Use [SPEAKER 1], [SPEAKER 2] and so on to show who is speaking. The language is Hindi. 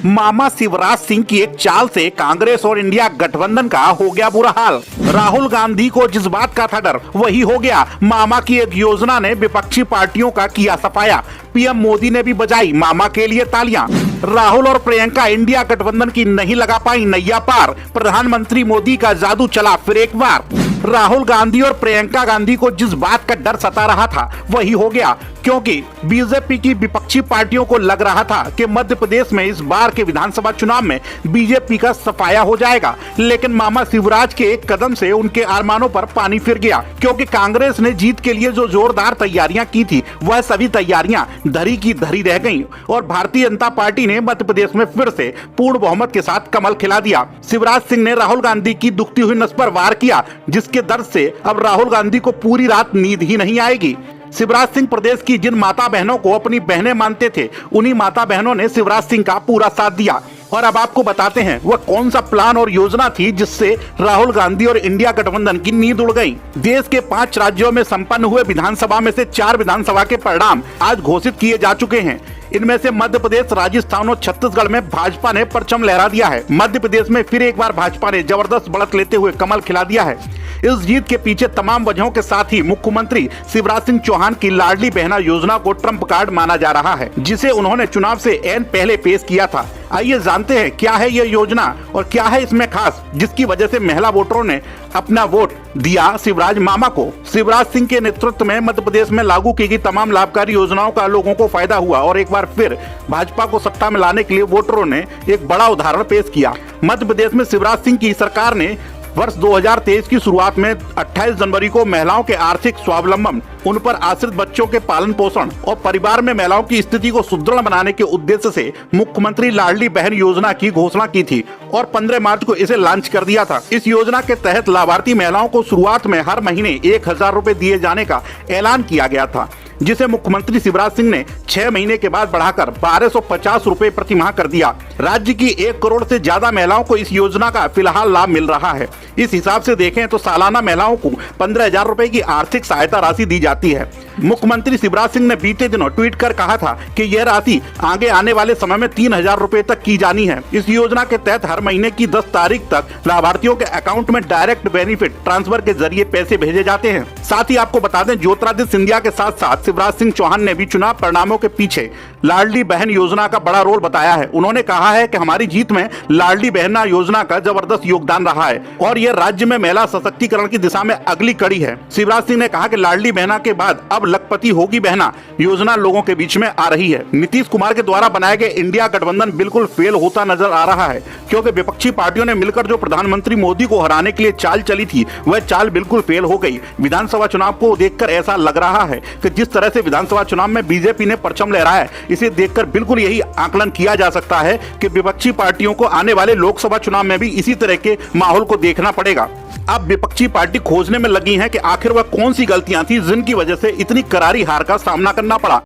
[SPEAKER 1] मामा शिवराज सिंह की एक चाल से कांग्रेस और इंडिया गठबंधन का हो गया बुरा हाल। राहुल गांधी को जिस बात का था डर वही हो गया। मामा की एक योजना ने विपक्षी पार्टियों का किया सफाया। पीएम मोदी ने भी बजाई मामा के लिए तालियां। राहुल और प्रियंका इंडिया गठबंधन की नहीं लगा पाई नैया पार। प्रधानमंत्री मोदी का जादू चला फिर एक बार। राहुल गांधी और प्रियंका गांधी को जिस बात का डर सता रहा था वही हो गया, क्योंकि बीजेपी की विपक्षी पार्टियों को लग रहा था कि मध्य प्रदेश में इस बार के विधानसभा चुनाव में बीजेपी का सफाया हो जाएगा। लेकिन मामा शिवराज के एक कदम से उनके अरमानों पर पानी फिर गया, क्योंकि कांग्रेस ने जीत के लिए जो जोरदार तैयारियां की थी वह सभी तैयारियां धरी की धरी रह गईं और भारतीय जनता पार्टी ने मध्य प्रदेश में फिर से पूर्ण बहुमत के साथ कमल खिला दिया। शिवराज सिंह ने राहुल गांधी की दुखती हुई नस पर वार किया, जिसके दर्द से अब राहुल गांधी को पूरी रात नींद ही नहीं आएगी। शिवराज सिंह प्रदेश की जिन माता बहनों को अपनी बहनें मानते थे, उन्हीं माता बहनों ने शिवराज सिंह का पूरा साथ दिया। और अब आपको बताते हैं वह कौन सा प्लान और योजना थी जिससे राहुल गांधी और इंडिया गठबंधन की नींद उड़ गई। देश के 5 राज्यों में संपन्न हुए विधानसभा में से 4 विधानसभा के परिणाम आज घोषित किए जा चुके हैं। इनमें से मध्य प्रदेश, राजस्थान और छत्तीसगढ़ में भाजपा ने परचम लहरा दिया है। मध्य प्रदेश में फिर एक बार भाजपा ने जबरदस्त बढ़त लेते हुए कमल खिला दिया है। इस जीत के पीछे तमाम वजहों के साथ ही मुख्यमंत्री शिवराज सिंह चौहान की लाडली बहना योजना को ट्रम्प कार्ड माना जा रहा है, जिसे उन्होंने चुनाव से ऐन पहले पेश किया था। आइए जानते हैं क्या है यह योजना और क्या है इसमें खास, जिसकी वजह से महिला वोटरों ने अपना वोट दिया शिवराज मामा को। शिवराज सिंह के नेतृत्व में मध्य प्रदेश में लागू की गई तमाम लाभकारी योजनाओं का लोगों को फायदा हुआ और एक बार फिर भाजपा को सत्ता में लाने के लिए वोटरों ने एक बड़ा उदाहरण पेश किया। मध्य प्रदेश में शिवराज सिंह की सरकार ने वर्ष 2023 की शुरुआत में 28 जनवरी को महिलाओं के आर्थिक स्वावलंबन, उन पर आश्रित बच्चों के पालन पोषण और परिवार में महिलाओं की स्थिति को सुदृढ़ बनाने के उद्देश्य से मुख्यमंत्री लाडली बहन योजना की घोषणा की थी और 15 मार्च को इसे लॉन्च कर दिया था। इस योजना के तहत लाभार्थी महिलाओं को शुरुआत में हर महीने 1000 रुपए दिए जाने का ऐलान किया गया था, जिसे मुख्यमंत्री शिवराज सिंह ने 6 महीने के बाद बढ़ाकर 1250 रुपए प्रति माह कर दिया। राज्य की 1 करोड़ से ज्यादा महिलाओं को इस योजना का फिलहाल लाभ मिल रहा है। इस हिसाब से देखें तो सालाना महिलाओं को 15,000 रुपए की आर्थिक सहायता राशि दी जाती है। मुख्यमंत्री शिवराज सिंह ने बीते दिनों ट्वीट कर कहा था कि यह राशि आगे आने वाले समय में 3000 रुपए तक की जानी है। इस योजना के तहत हर महीने की 10 तारीख तक लाभार्थियों के अकाउंट में डायरेक्ट बेनिफिट ट्रांसफर के जरिए पैसे भेजे जाते हैं। साथ ही आपको बता दें, ज्योतिरादित्य सिंधिया के साथ साथ शिवराज सिंह चौहान ने भी चुनाव परिणामों के पीछे लाडली बहन योजना का बड़ा रोल बताया है। उन्होंने कहा है कि हमारी जीत में लाडली बहना योजना का जबरदस्त योगदान रहा है और यह राज्य में महिला सशक्तिकरण की दिशा में अगली कड़ी है। शिवराज सिंह ने कहा कि लाडली बहना के बाद अब लखपति होगी बहना योजना लोगों के बीच में आ रही है। नीतीश कुमार के द्वारा बनाए गए इंडिया गठबंधन बिल्कुल फेल होता नजर आ रहा है, क्योंकि विपक्षी पार्टियों ने मिलकर जो प्रधानमंत्री मोदी को हराने के लिए चाल चली थी वह चाल बिल्कुल फेल हो गई। विधानसभा चुनाव को देखकर ऐसा लग रहा है कि जिस तरह से विधानसभा चुनाव में बीजेपी ने परचम लहराया है, इसे देखकर बिल्कुल यही आकलन किया जा सकता है कि विपक्षी पार्टियों को आने वाले लोकसभा चुनाव में भी इसी तरह के माहौल को देखना पड़ेगा। अब विपक्षी पार्टी खोजने में लगी है कि आखिर वह कौन सी गलतियां थी जिनकी वजह से इतनी करारी हार का सामना करना पड़ा।